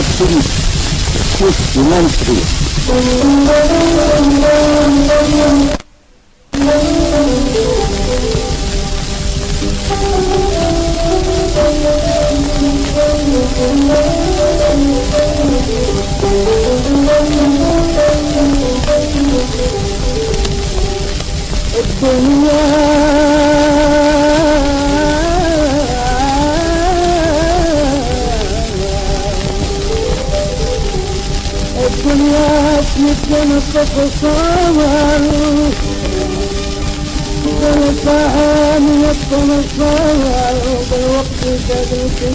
محمد شريف شيخ إمام شريف. الدنيا تمكن تتصور بالفهم يتصور بالوقت قدرك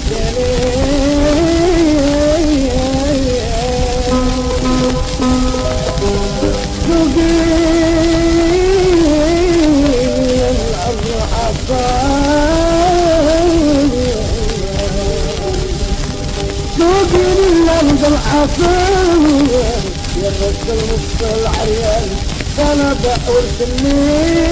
العصر يا رجل نص العريان انا بحور الليل.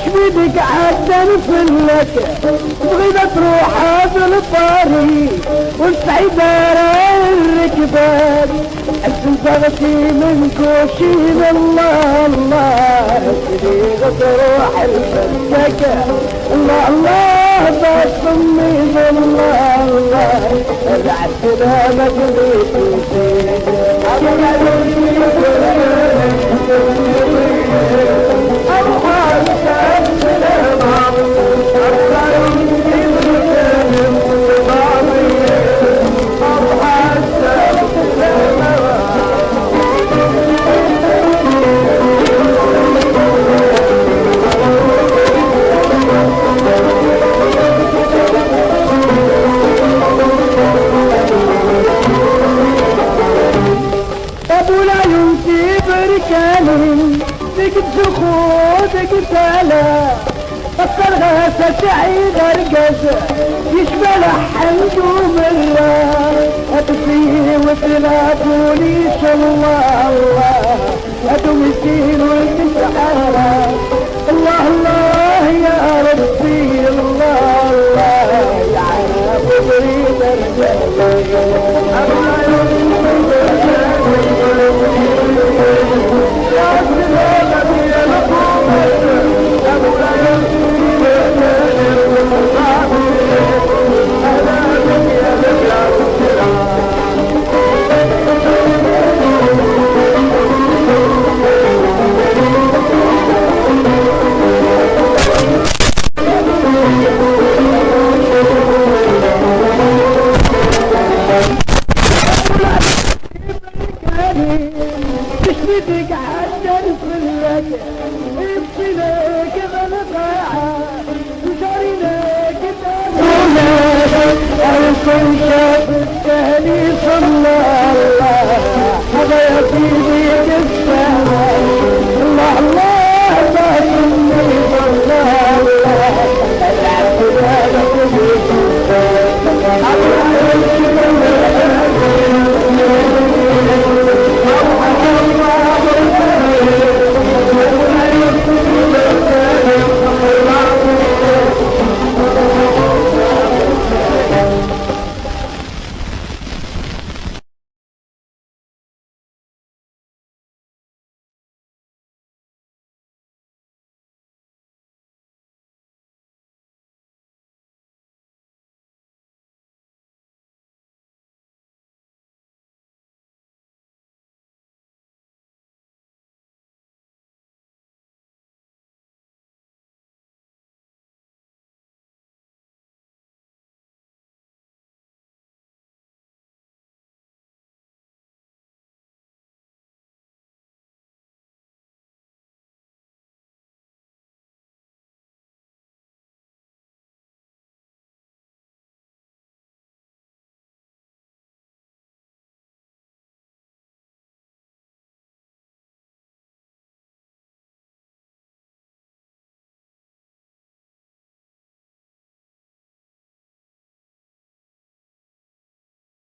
شبيدك عدن فلك تبغي تروح هذا الطريق والسعيدة الركبات استنصغتي من كوشين الله الله تبغي تروح الفلكة الله الله بصمي الله الله رجعت سلامك بيتي خودك سلا فكر غاسة تعيد الرقز يشبه لحمد ومرة أتفيه وتلاتوني الله الله أتو مسكين وتسحرة الله الله يا ربي لك يبقينا كذا القاعة وشارينا كتاب الكل شاف التهني صلى الله حبايبي